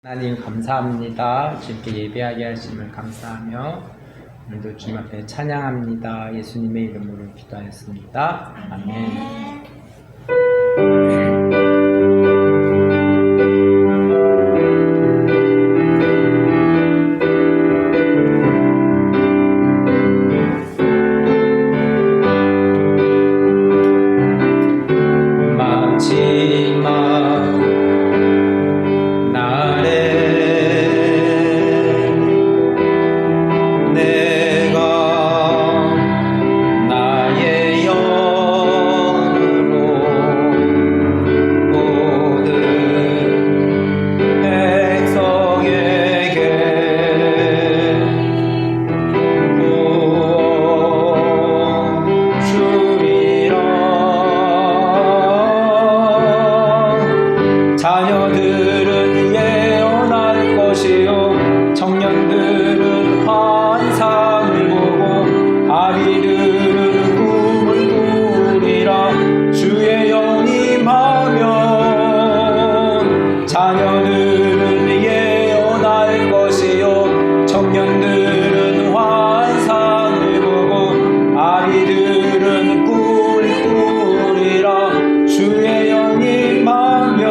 하나님 감사합니다. 주님께 예배하게 하심을 감사하며 오늘도 주님 앞에 찬양합니다. 예수님의 이름으로 기도하였습니다. 아멘. 자녀들은 예언할 것이요 청년들은 환상을 보고 아비들은 꿈을 꾸리라. 주의 영이 임하면 자녀들은 예언할 것이요 청년들은 환상을 보고 아비들은 꿈을 꾸리라. 주의 영이 임하면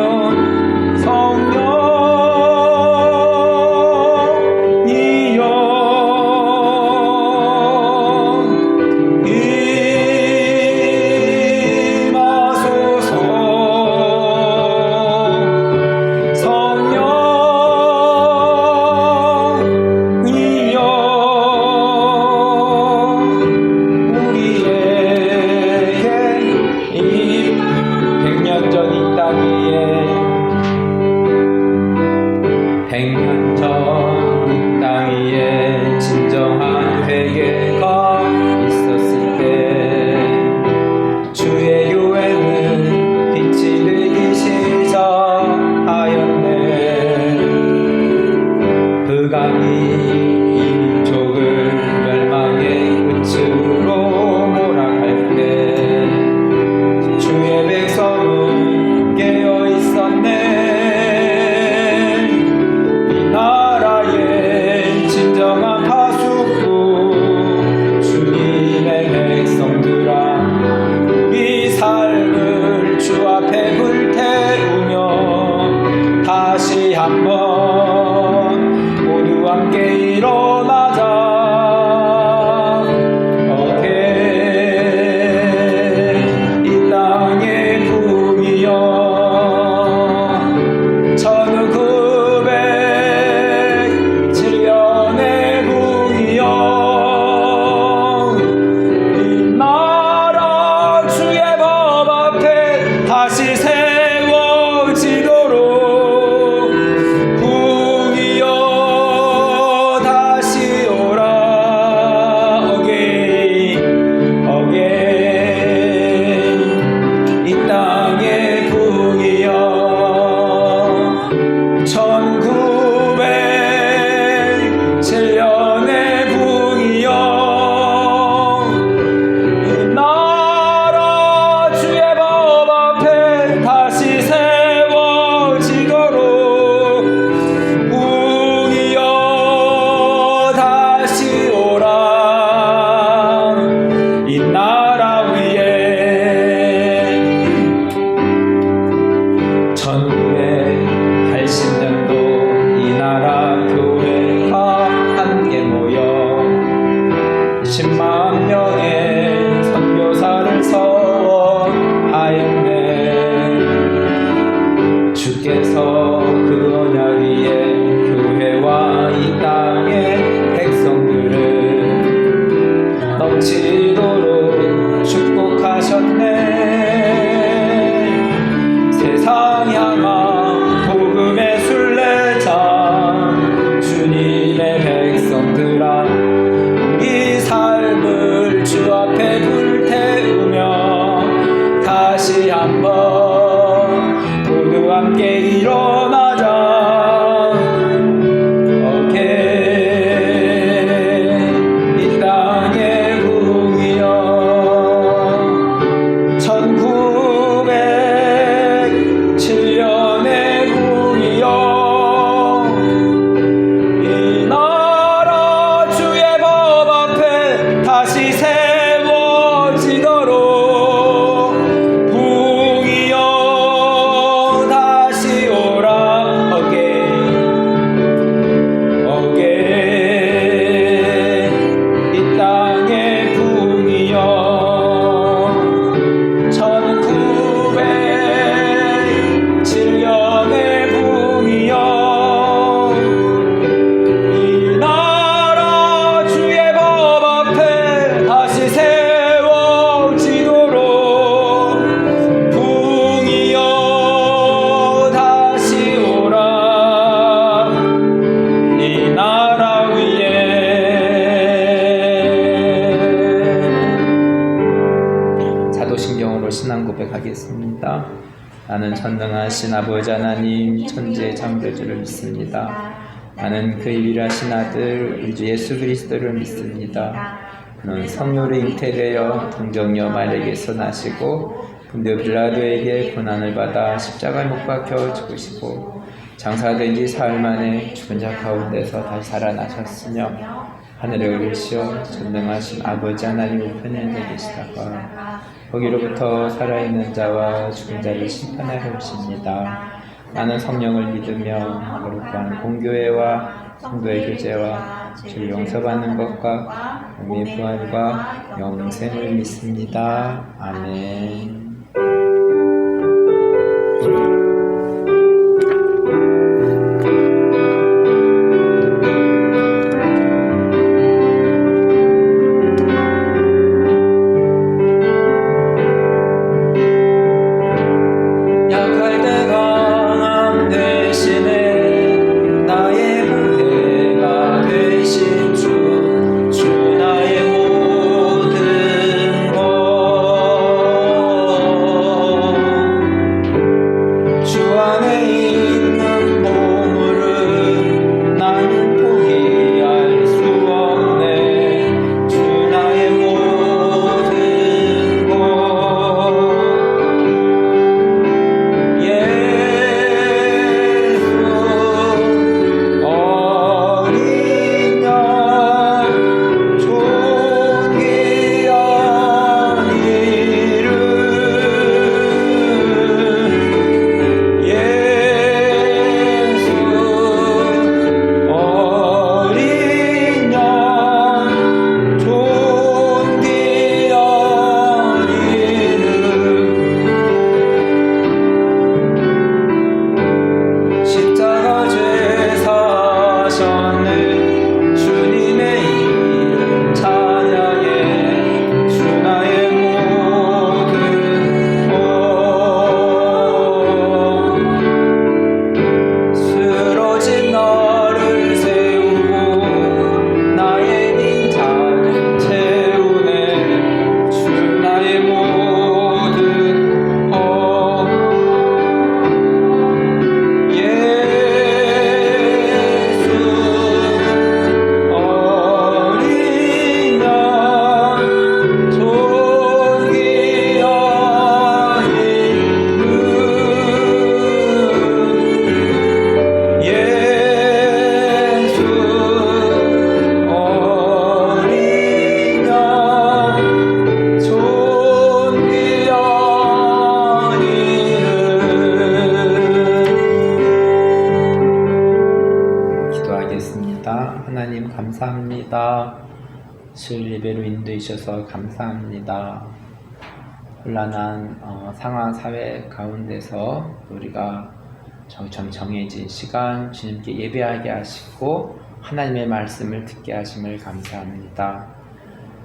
한번 모두 함께 일어나자. 어게 이 땅의 부이여 1907년의 부이여 이 나라 주의 법 앞에 다시 세워지도록 천구백팔십년도 믿습니다. 나는 전능하신 아버지 하나님 천지의 창조주를 믿습니다. 나는 그의 일하신 아들 우리 주 예수 그리스도를 믿습니다. 그는 성령으로 잉태되어 동정녀 마리아에게서 나시고 본디오 빌라도에게 고난을 받아 십자가에 못 박혀 죽으시고 장사된 지 사흘 만에 죽은 자 가운데서 다시 살아나셨으며 하늘에 오르시어 전능하신 아버지 하나님 우편에 앉아 계시다가 거기로부터 살아있는 자와 죽은 자를 심판하러 오십니다. 나는 성령을 믿으며 거룩한 공교회와 성도의 교제와 죄를 용서받는 것과 몸의 부활과 영생을 믿습니다. 아멘. 하나님 감사합니다. 주일 예배로 인도해주셔서 감사합니다. 혼란한 상황 사회 가운데서 우리가 정해진 시간 주님께 예배하게 하시고 하나님의 말씀을 듣게 하심을 감사합니다.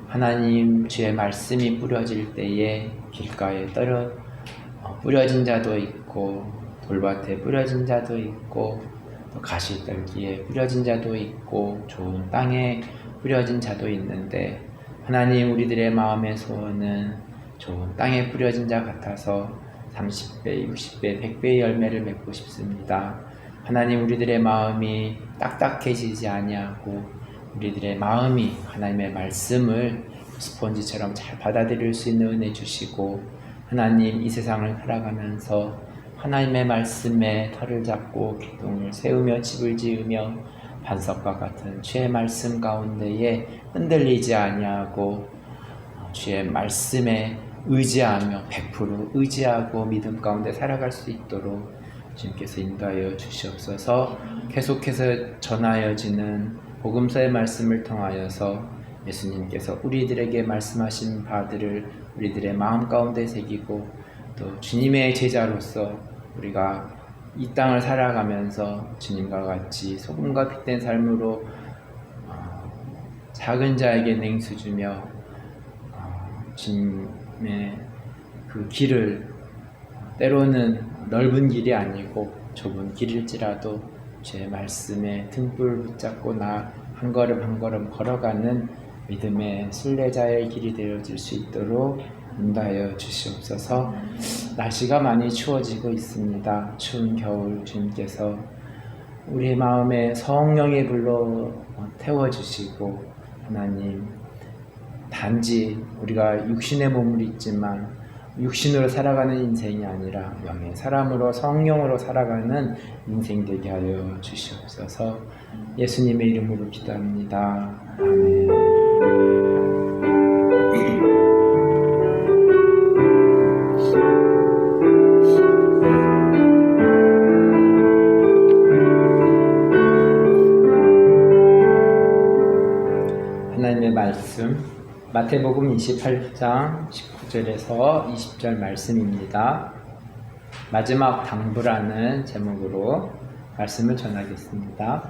하나님 주의 말씀이 뿌려질 때에 길가에 뿌려진 자도 있고 돌밭에 뿌려진 자도 있고 또 가시떨기에 뿌려진 자도 있고 좋은 땅에 뿌려진 자도 있는데 하나님 우리들의 마음의 소원은 좋은 땅에 뿌려진 자 같아서 30배, 60배, 100배의 열매를 맺고 싶습니다. 하나님 우리들의 마음이 딱딱해지지 아니하고 우리들의 마음이 하나님의 말씀을 스폰지처럼 잘 받아들일 수 있는 은혜 주시고 하나님 이 세상을 살아가면서 하나님의 말씀에 털을 잡고 기둥을 세우며 집을 지으며 반석과 같은 주의 말씀 가운데에 흔들리지 아니하고 주의 말씀에 의지하며 100% 의지하고 믿음 가운데 살아갈 수 있도록 주님께서 인도하여 주시옵소서. 계속해서 전하여지는 복음서의 말씀을 통하여서 예수님께서 우리들에게 말씀하신 바들을 우리들의 마음 가운데 새기고 또 주님의 제자로서 우리가 이 땅을 살아가면서 주님과 같이 소금과 빛된 삶으로 작은 자에게 냉수 주며 주님의 그 길을 때로는 넓은 길이 아니고 좁은 길일지라도 제 말씀에 등불 붙잡고 나 한 걸음 한 걸음 걸어가는 믿음의 순례자의 길이 되어질 수 있도록 인도하여 주시옵소서. 날씨가 많이 추워지고 있습니다. 추운 겨울 주님께서 우리 마음에 성령의 불로 태워주시고, 하나님, 단지 우리가 육신의 몸을 입지만 육신으로 살아가는 인생이 아니라 영의 사람으로 성령으로 살아가는 인생 되게 하여 주시옵소서. 예수님의 이름으로 기도합니다. 아멘. 하나님의 말씀, 마태복음 28장 19절에서 20절 말씀입니다. 마지막 당부라는 제목으로 말씀을 전하겠습니다.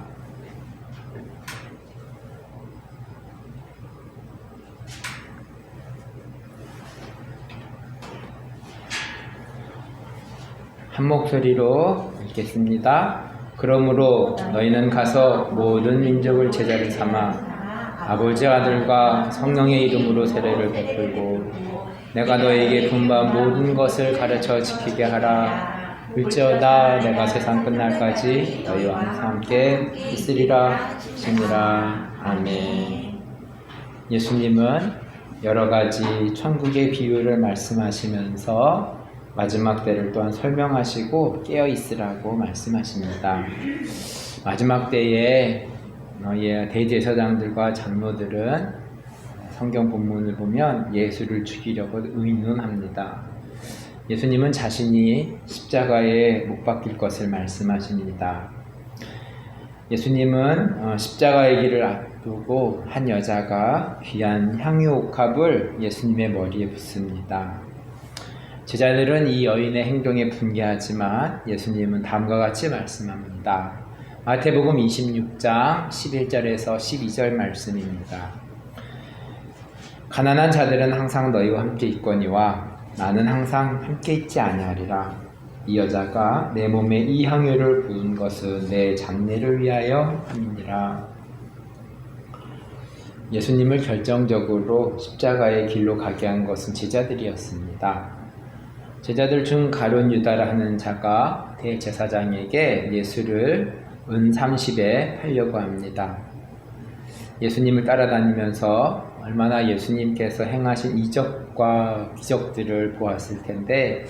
한 목소리로 읽겠습니다. 그러므로 너희는 가서 모든 민족을 제자를 삼아 아버지, 아들과 성령의 이름으로 세례를 베풀고 내가 너에게 분부한 모든 것을 가르쳐 지키게 하라. 일제어다 내가 세상 끝날까지 너희와 항상 함께 있으리라 하시니라. 아멘. 예수님은 여러 가지 천국의 비유를 말씀하시면서 마지막 때를 또한 설명하시고 깨어 있으라고 말씀하십니다. 마지막 때에 대제사장들과 장로들은 성경 본문을 보면 예수를 죽이려고 의논합니다. 예수님은 자신이 십자가에 못 박힐 것을 말씀하십니다. 예수님은 십자가의 길을 앞두고 한 여자가 귀한 향유옥합을 예수님의 머리에 붓습니다. 제자들은 이 여인의 행동에 분개하지만 예수님은 다음과 같이 말씀합니다. 마태복음 26장 11절에서 12절 말씀입니다. 가난한 자들은 항상 너희와 함께 있거니와 나는 항상 함께 있지 아니하리라. 이 여자가 내 몸에 이 향유를 부은 것은 내 장례를 위하여 함이니라. 예수님을 결정적으로 십자가의 길로 가게 한 것은 제자들이었습니다. 제자들 중 가룟 유다라 하는 자가 대제사장에게 예수를 은 30에 팔려고 합니다. 예수님을 따라다니면서 얼마나 예수님께서 행하신 이적과 기적들을 보았을 텐데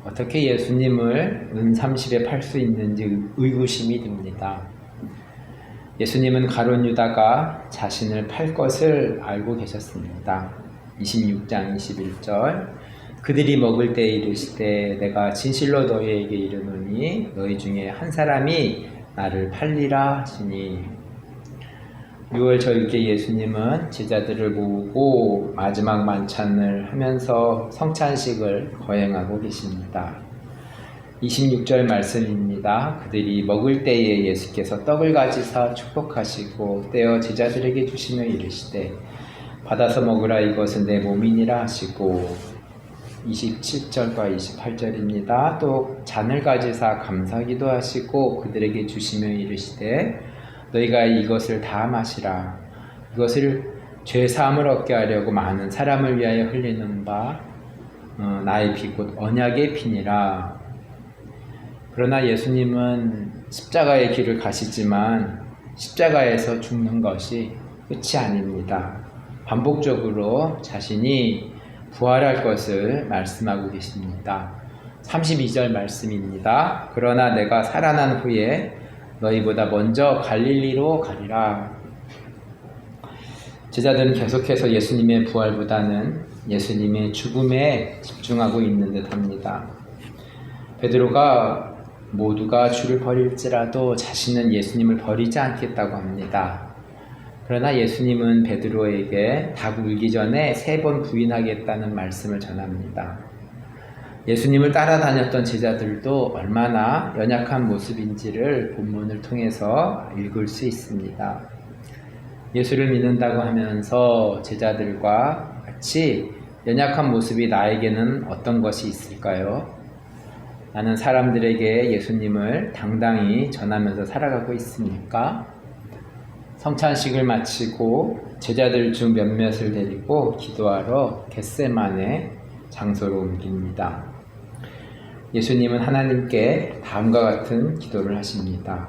어떻게 예수님을 은 30에 팔 수 있는지 의구심이 듭니다. 예수님은 가룟 유다가 자신을 팔 것을 알고 계셨습니다. 26장 21절 그들이 먹을 때 이르시되 내가 진실로 너희에게 이르노니 너희 중에 한 사람이 나를 팔리라 하시니. 6월 절기에 예수님은 제자들을 모으고 마지막 만찬을 하면서 성찬식을 거행하고 계십니다. 26절 말씀입니다. 그들이 먹을 때에 예수께서 떡을 가지사 축복하시고 떼어 제자들에게 주시며 이르시되 받아서 먹으라 이것은 내 몸이니라 하시고 27절과 28절입니다. 또 잔을 가지사 감사기도 하시고 그들에게 주시며 이르시되 너희가 이것을 다 마시라. 이것을 죄사함을 얻게 하려고 많은 사람을 위하여 흘리는 바 나의 피 곧 언약의 피니라. 그러나 예수님은 십자가의 길을 가시지만 십자가에서 죽는 것이 끝이 아닙니다. 반복적으로 자신이 부활할 것을 말씀하고 계십니다. 32절 말씀입니다. 그러나 내가 살아난 후에 너희보다 먼저 갈릴리로 가리라. 제자들은 계속해서 예수님의 부활보다는 예수님의 죽음에 집중하고 있는 듯합니다. 베드로가 모두가 주를 버릴지라도 자신은 예수님을 버리지 않겠다고 합니다. 그러나 예수님은 베드로에게 닭 울기 전에 3번 부인하겠다는 말씀을 전합니다. 예수님을 따라다녔던 제자들도 얼마나 연약한 모습인지를 본문을 통해서 읽을 수 있습니다. 예수를 믿는다고 하면서 제자들과 같이 연약한 모습이 나에게는 어떤 것이 있을까요? 나는 사람들에게 예수님을 당당히 전하면서 살아가고 있습니까? 성찬식을 마치고 제자들 중 몇몇을 데리고 기도하러 겟세마네 장소로 옮깁니다. 예수님은 하나님께 다음과 같은 기도를 하십니다.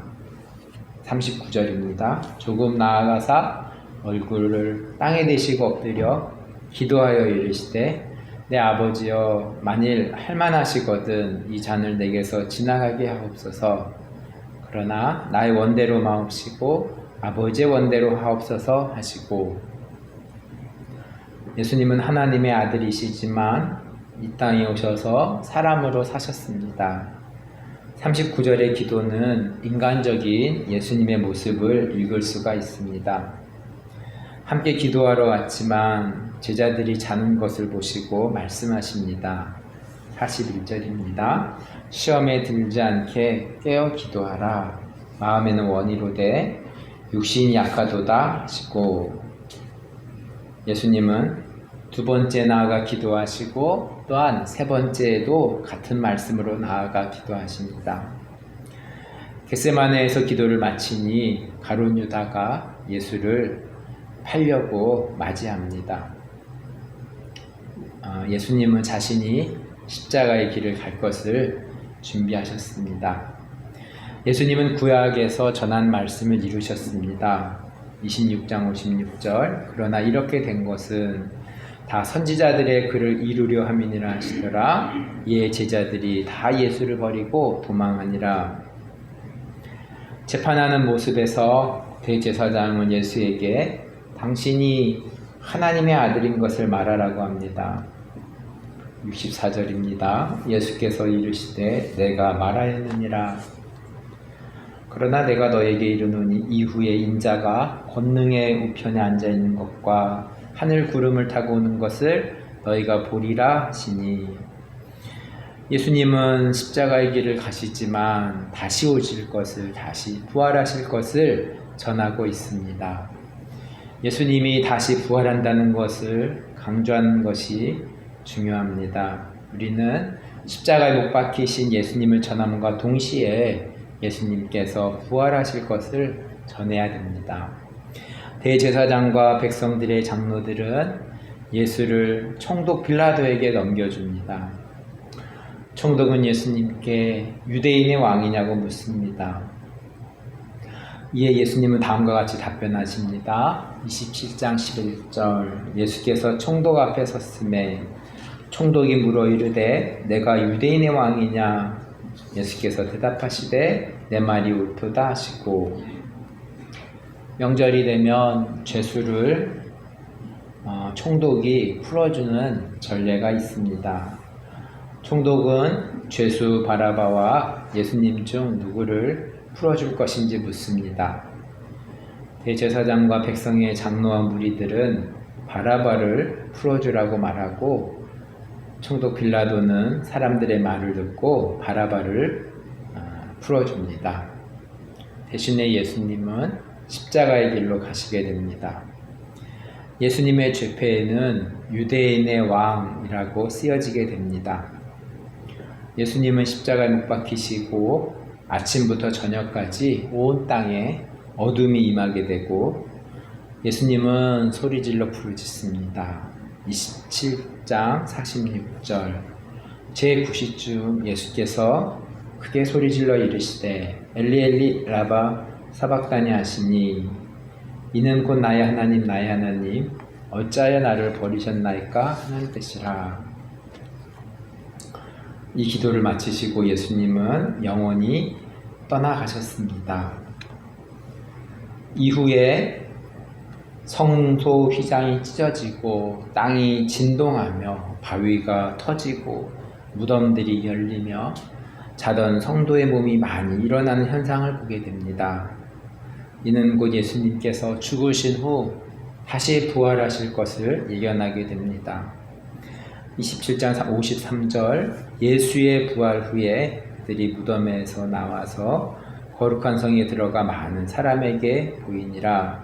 39절입니다. 조금 나아가사 얼굴을 땅에 대시고 엎드려 기도하여 이르시되 내 아버지여 만일 할만하시거든 이 잔을 내게서 지나가게 하옵소서. 그러나 나의 원대로 마옵시고 아버지의 원대로 하옵소서 하시고, 예수님은 하나님의 아들이시지만 이 땅에 오셔서 사람으로 사셨습니다. 39절의 기도는 인간적인 예수님의 모습을 읽을 수가 있습니다. 함께 기도하러 왔지만 제자들이 자는 것을 보시고 말씀하십니다. 41절입니다. 시험에 들지 않게 깨어 기도하라. 마음에는 원이로되 육신이 약하도다 하시고, 예수님은 두 번째 나아가 기도하시고 또한 세 번째에도 같은 말씀으로 나아가 기도하십니다. 겟세마네에서 기도를 마치니 가룟 유다가 예수를 팔려고 맞이합니다. 예수님은 자신이 십자가의 길을 갈 것을 준비하셨습니다. 예수님은 구약에서 전한 말씀을 이루셨습니다. 26장 56절 그러나 이렇게 된 것은 다 선지자들의 글을 이루려 함이니라 하시더라. 이에 제자들이 다 예수를 버리고 도망하니라. 재판하는 모습에서 대제사장은 예수에게 당신이 하나님의 아들인 것을 말하라고 합니다. 64절입니다. 예수께서 이르시되 내가 말하였느니라. 그러나 내가 너에게 이르노니 이후에 인자가 권능의 우편에 앉아있는 것과 하늘 구름을 타고 오는 것을 너희가 보리라 하시니, 예수님은 십자가의 길을 가시지만 다시 오실 것을, 다시 부활하실 것을 전하고 있습니다. 예수님이 다시 부활한다는 것을 강조하는 것이 중요합니다. 우리는 십자가에 못 박히신 예수님을 전함과 동시에 예수님께서 부활하실 것을 전해야 됩니다. 대제사장과 백성들의 장로들은 예수를 총독 빌라도에게 넘겨줍니다. 총독은 예수님께 유대인의 왕이냐고 묻습니다. 이에 예수님은 다음과 같이 답변하십니다. 27장 11절 예수께서 총독 앞에 섰음에 총독이 물어 이르되 내가 유대인의 왕이냐? 예수께서 대답하시되 내 말이 옳도다 하시고, 명절이 되면 죄수를 총독이 풀어주는 전례가 있습니다. 총독은 죄수 바라바와 예수님 중 누구를 풀어줄 것인지 묻습니다. 대제사장과 백성의 장로와 무리들은 바라바를 풀어주라고 말하고, 총독 빌라도는 사람들의 말을 듣고 바라바를 풀어줍니다. 대신에 예수님은 십자가의 길로 가시게 됩니다. 예수님의 죄패에는 유대인의 왕이라고 쓰여지게 됩니다. 예수님은 십자가에 못 박히시고 아침부터 저녁까지 온 땅에 어둠이 임하게 되고, 예수님은 소리질러 부르짖습니다. 27장 46절 제9시쯤 예수께서 크게 소리질러 이르시되 엘리 엘리 라바 사박다니 하시니, 이는 곧 나의 하나님 나의 하나님 어찌하여 나를 버리셨나이까 하는 뜻이라. 이 기도를 마치시고 예수님은 영원히 떠나가셨습니다. 이후에 성소 휘장이 찢어지고 땅이 진동하며 바위가 터지고 무덤들이 열리며 자던 성도의 몸이 많이 일어나는 현상을 보게 됩니다. 이는 곧 예수님께서 죽으신 후 다시 부활하실 것을 예견하게 됩니다. 27장 53절 예수의 부활 후에 그들이 무덤에서 나와서 거룩한 성에 들어가 많은 사람에게 보이니라.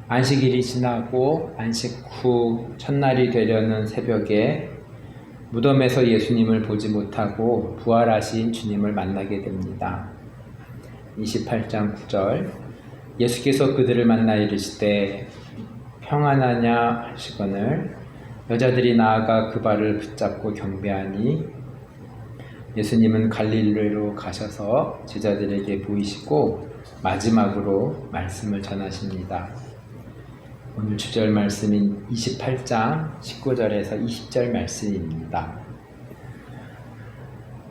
안식일이 지나고 안식 후 첫날이 되려는 새벽에 무덤에서 예수님을 보지 못하고 부활하신 주님을 만나게 됩니다. 28장 9절 예수께서 그들을 만나 이르시되 평안하냐 하시거늘 여자들이 나아가 그 발을 붙잡고 경배하니 예수님은 갈릴리로 가셔서 제자들에게 보이시고 마지막으로 말씀을 전하십니다. 오늘 주절 말씀인 28장 19절에서 20절 말씀입니다.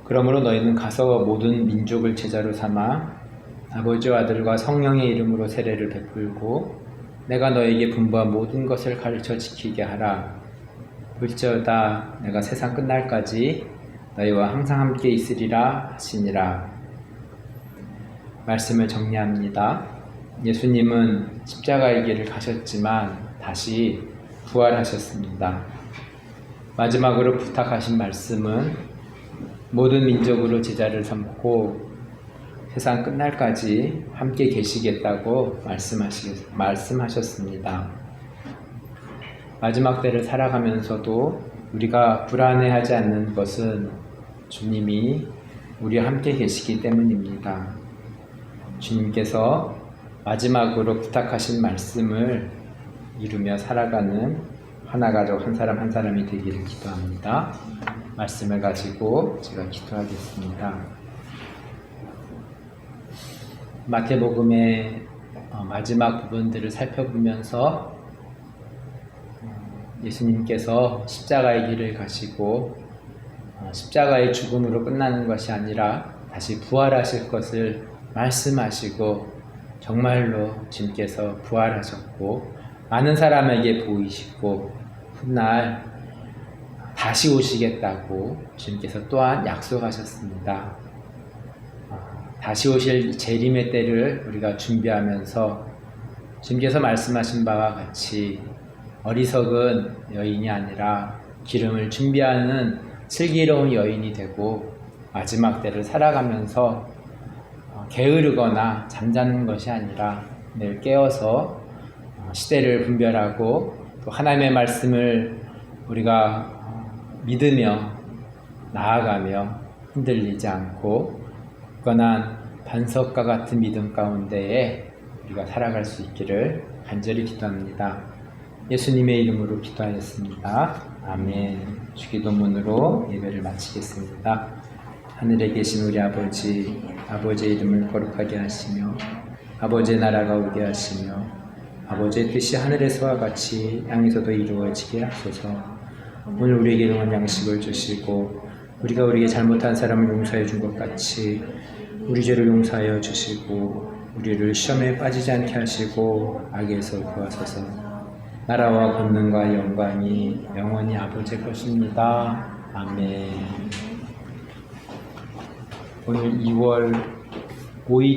그러므로 너희는 가서 모든 민족을 제자로 삼아 아버지와 아들과 성령의 이름으로 세례를 베풀고 내가 너에게 분부한 모든 것을 가르쳐 지키게 하라. 볼지어다 내가 세상 끝날까지 너희와 항상 함께 있으리라 하시니라. 말씀을 정리합니다. 예수님은 십자가의 길을 가셨지만 다시 부활하셨습니다. 마지막으로 부탁하신 말씀은 모든 민족으로 제자를 삼고 세상 끝날까지 함께 계시겠다고 말씀하셨습니다. 마지막 때를 살아가면서도 우리가 불안해하지 않는 것은 주님이 우리와 함께 계시기 때문입니다. 주님께서 마지막으로 부탁하신 말씀을 이루며 살아가는 하나가족 한 사람 한 사람이 되기를 기도합니다. 말씀을 가지고 제가 기도하겠습니다. 마태복음의 마지막 부분들을 살펴보면서 예수님께서 십자가의 길을 가시고 십자가의 죽음으로 끝나는 것이 아니라 다시 부활하실 것을 말씀하시고 정말로 주님께서 부활하셨고 많은 사람에게 보이시고 훗날 다시 오시겠다고 주님께서 또한 약속하셨습니다. 다시 오실 재림의 때를 우리가 준비하면서 주님께서 말씀하신 바와 같이 어리석은 여인이 아니라 기름을 준비하는 슬기로운 여인이 되고 마지막 때를 살아가면서 게으르거나 잠자는 것이 아니라 매일 깨어서 시대를 분별하고 또 하나님의 말씀을 우리가 믿으며 나아가며 흔들리지 않고 굳건한 반석과 같은 믿음 가운데에 우리가 살아갈 수 있기를 간절히 기도합니다. 예수님의 이름으로 기도하였습니다. 아멘. 주기도문으로 예배를 마치겠습니다. 하늘에 계신 우리 아버지, 아버지의 이름을 거룩하게 하시며 아버지의 나라가 오게 하시며 아버지의 뜻이 하늘에서와 같이 땅에서도 이루어지게 하소서. 오늘 우리에게 일용할 양식을 주시고 우리가 우리에게 잘못한 사람을 용서해 준 것 같이 우리 죄를 용서하여 주시고 우리를 시험에 빠지지 않게 하시고 악에서 구하소서. 나라와 권능과 영광이 영원히 아버지의 것입니다. 아멘. 오늘 2월 5일